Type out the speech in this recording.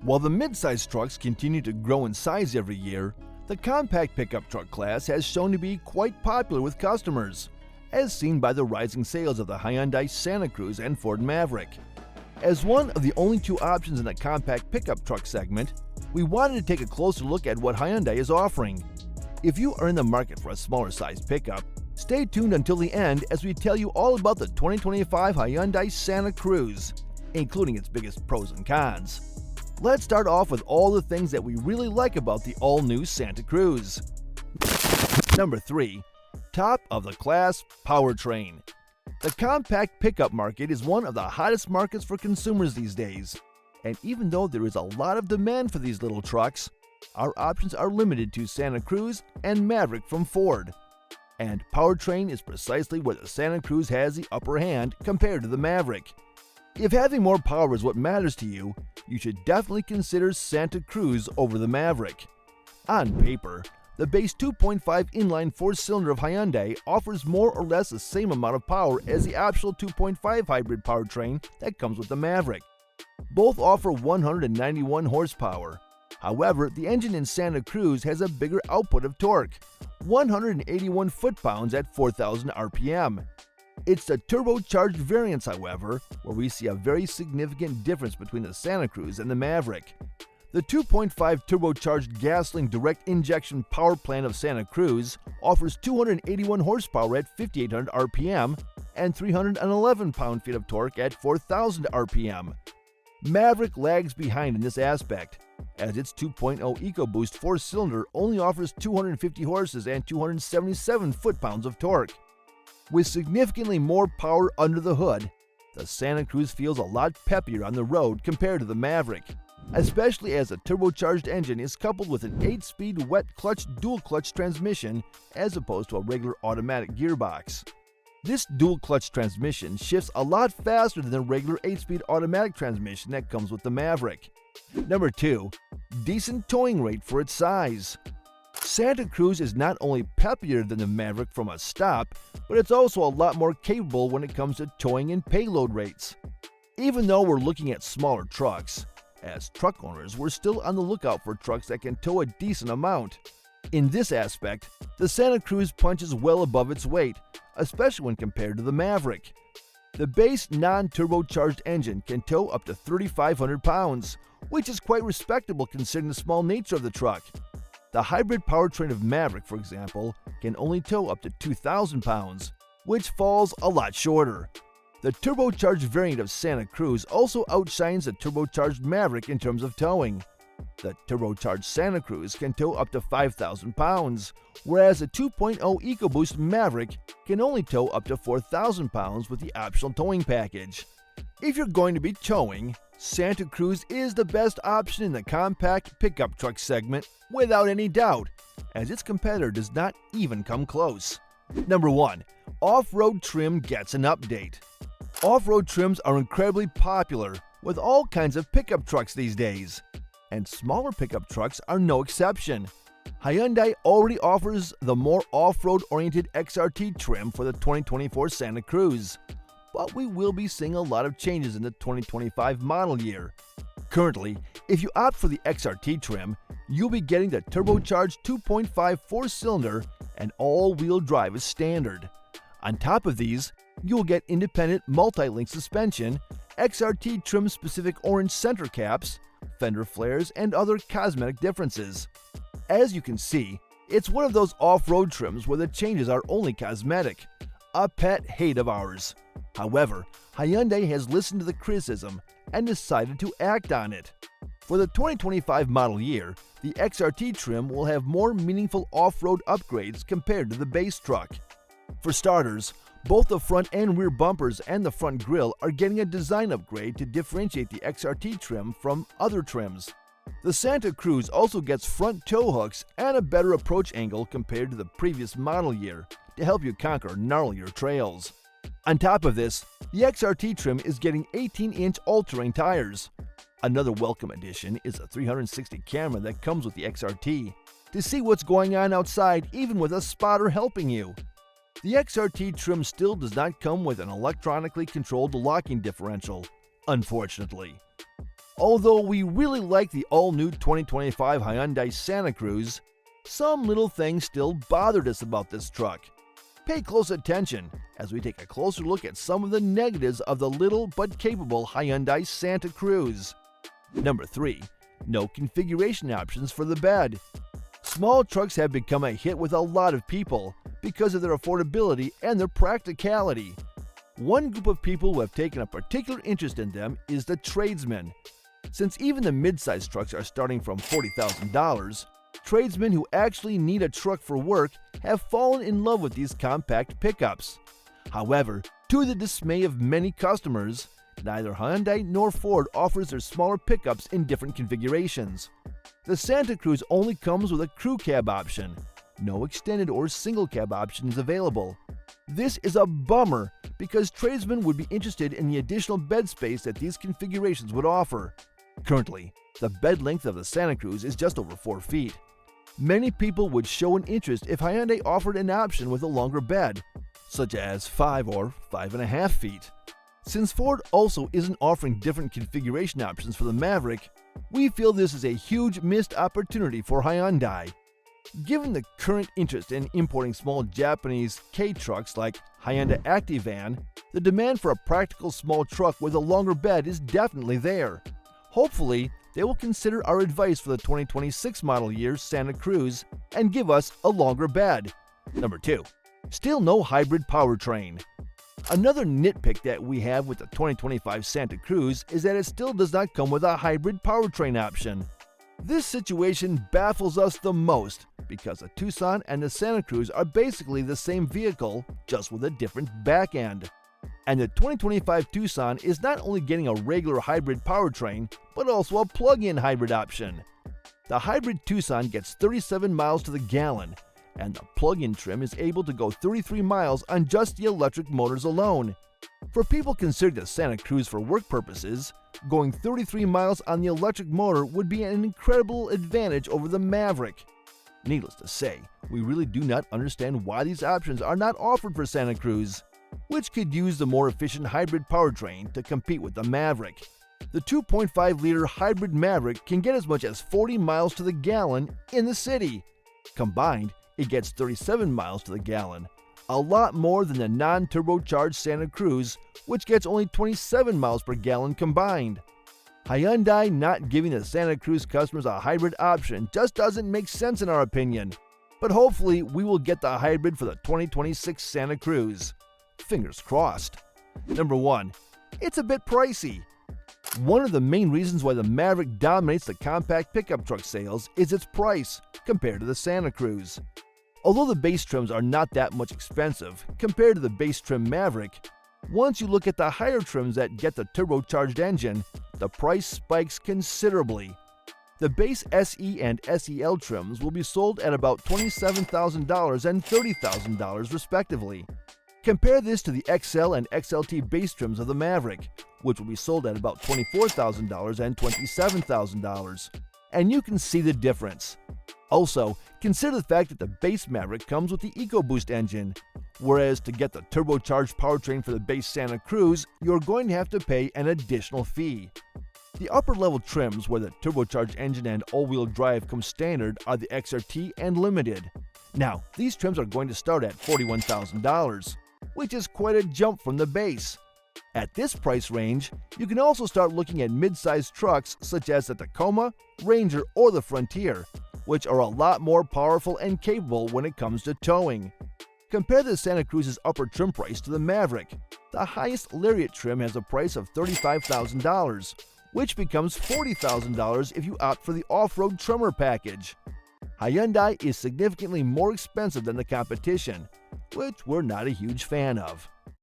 While the mid-size trucks continue to grow in size every year, the compact pickup truck class has shown to be quite popular with customers, as seen by the rising sales of the Hyundai Santa Cruz and Ford Maverick. As one of the only two options in the compact pickup truck segment, we wanted to take a closer look at what Hyundai is offering. If you are in the market for a smaller sized pickup, stay tuned until the end as we tell you all about the 2025 Hyundai Santa Cruz, including its biggest pros and cons. Let's start off with all the things that we really like about the all-new Santa Cruz. Number 3. Top of the class powertrain. The compact pickup market is one of the hottest markets for consumers these days, and even though there is a lot of demand for these little trucks, our options are limited to Santa Cruz and Maverick from Ford. And powertrain is precisely where the Santa Cruz has the upper hand compared to the Maverick. If having more power is what matters to you, you should definitely consider Santa Cruz over the Maverick. On paper, the base 2.5 inline 4-cylinder of Hyundai offers more or less the same amount of power as the optional 2.5 hybrid powertrain that comes with the Maverick. Both offer 191 horsepower. However, the engine in Santa Cruz has a bigger output of torque, 181 foot-pounds at 4,000 RPM. It's the turbocharged variants, however, where we see a very significant difference between the Santa Cruz and the Maverick. The 2.5 turbocharged gasoline direct injection power plant of Santa Cruz offers 281 horsepower at 5,800 RPM and 311 pound-feet of torque at 4,000 RPM. Maverick lags behind in this aspect, as its 2.0 EcoBoost 4-cylinder only offers 250 horses and 277 foot-pounds of torque. With significantly more power under the hood, the Santa Cruz feels a lot peppier on the road compared to the Maverick, especially as the turbocharged engine is coupled with an 8-speed wet clutch dual-clutch transmission as opposed to a regular automatic gearbox. This dual-clutch transmission shifts a lot faster than the regular 8-speed automatic transmission that comes with the Maverick. Number 2. Decent towing rate for its size. Santa Cruz is not only peppier than the Maverick from a stop, but it's also a lot more capable when it comes to towing and payload rates. Even though we're looking at smaller trucks, as truck owners, we're still on the lookout for trucks that can tow a decent amount. In this aspect, the Santa Cruz punches well above its weight, especially when compared to the Maverick. The base non-turbocharged engine can tow up to 3,500 pounds, which is quite respectable considering the small nature of the truck. The hybrid powertrain of Maverick, for example, can only tow up to 2,000 pounds, which falls a lot shorter. The turbocharged variant of Santa Cruz also outshines the turbocharged Maverick in terms of towing. The turbocharged Santa Cruz can tow up to 5,000 pounds, whereas the 2.0 EcoBoost Maverick can only tow up to 4,000 pounds with the optional towing package. If you're going to be towing, Santa Cruz is the best option in the compact pickup truck segment without any doubt, as its competitor does not even come close. Number 1. Off-road trim gets an update. Off-road trims are incredibly popular with all kinds of pickup trucks these days, and smaller pickup trucks are no exception. Hyundai already offers the more off-road oriented XRT trim for the 2024 Santa Cruz, but we will be seeing a lot of changes in the 2025 model year. Currently, if you opt for the XRT trim, you'll be getting the turbocharged 2.5 4-cylinder and all-wheel drive as standard. On top of these, you'll get independent multi-link suspension, XRT trim-specific orange center caps, fender flares, and other cosmetic differences. As you can see, it's one of those off-road trims where the changes are only cosmetic, a pet hate of ours. However, Hyundai has listened to the criticism and decided to act on it. For the 2025 model year, the XRT trim will have more meaningful off-road upgrades compared to the base truck. For starters, both the front and rear bumpers and the front grille are getting a design upgrade to differentiate the XRT trim from other trims. The Santa Cruz also gets front tow hooks and a better approach angle compared to the previous model year to help you conquer gnarlier trails. On top of this, the XRT trim is getting 18-inch all-terrain tires. Another welcome addition is a 360 camera that comes with the XRT to see what's going on outside even with a spotter helping you. The XRT trim still does not come with an electronically controlled locking differential, unfortunately. Although we really like the all-new 2025 Hyundai Santa Cruz, some little things still bothered us about this truck. Pay close attention as we take a closer look at some of the negatives of the little but capable Hyundai Santa Cruz. Number 3. No configuration options for the bed. Small trucks have become a hit with a lot of people because of their affordability and their practicality. One group of people who have taken a particular interest in them is the tradesmen. Since even the mid-size trucks are starting from $40,000, tradesmen who actually need a truck for work have fallen in love with these compact pickups. However, to the dismay of many customers, neither Hyundai nor Ford offers their smaller pickups in different configurations. The Santa Cruz only comes with a crew cab option. No extended or single cab options available. This is a bummer because tradesmen would be interested in the additional bed space that these configurations would offer. Currently, the bed length of the Santa Cruz is just over 4 feet. Many people would show an interest if Hyundai offered an option with a longer bed, such as 5 or 5.5 feet. Since Ford also isn't offering different configuration options for the Maverick, we feel this is a huge missed opportunity for Hyundai. Given the current interest in importing small Japanese K-trucks like Hyundai Activan, the demand for a practical small truck with a longer bed is definitely there. Hopefully, they will consider our advice for the 2026 model year Santa Cruz and give us a longer bed. Number 2. Still no hybrid powertrain. Another nitpick that we have with the 2025 Santa Cruz is that it still does not come with a hybrid powertrain option. This situation baffles us the most because the Tucson and the Santa Cruz are basically the same vehicle, just with a different back end. And the 2025 Tucson is not only getting a regular hybrid powertrain, but also a plug-in hybrid option. The hybrid Tucson gets 37 miles to the gallon, and the plug-in trim is able to go 33 miles on just the electric motors alone. For people considering the Santa Cruz for work purposes, going 33 miles on the electric motor would be an incredible advantage over the Maverick. Needless to say, we really do not understand why these options are not offered for Santa Cruz, which could use the more efficient hybrid powertrain to compete with the Maverick. The 2.5-liter hybrid Maverick can get as much as 40 miles to the gallon in the city. Combined, it gets 37 miles to the gallon, a lot more than the non-turbocharged Santa Cruz, which gets only 27 miles per gallon combined. Hyundai not giving the Santa Cruz customers a hybrid option just doesn't make sense in our opinion. But hopefully we will get the hybrid for the 2026 Santa Cruz. Fingers crossed. Number 1. It's a bit pricey. One of the main reasons why the Maverick dominates the compact pickup truck sales is its price compared to the Santa Cruz. Although the base trims are not that much expensive compared to the base trim Maverick, once you look at the higher trims that get the turbocharged engine, the price spikes considerably. The base SE and SEL trims will be sold at about $27,000 and $30,000 respectively. Compare this to the XL and XLT base trims of the Maverick, which will be sold at about $24,000 and $27,000. And you can see the difference. Also, consider the fact that the base Maverick comes with the EcoBoost engine, whereas to get the turbocharged powertrain for the base Santa Cruz, you're going to have to pay an additional fee. The upper-level trims where the turbocharged engine and all-wheel drive come standard are the XRT and Limited. Now, these trims are going to start at $41,000, which is quite a jump from the base. At this price range, you can also start looking at mid-sized trucks such as the Tacoma, Ranger, or the Frontier, which are a lot more powerful and capable when it comes to towing. Compare the Santa Cruz's upper trim price to the Maverick. The highest Lariat trim has a price of $35,000, which becomes $40,000 if you opt for the off-road trimmer package. Hyundai is significantly more expensive than the competition, which we're not a huge fan of.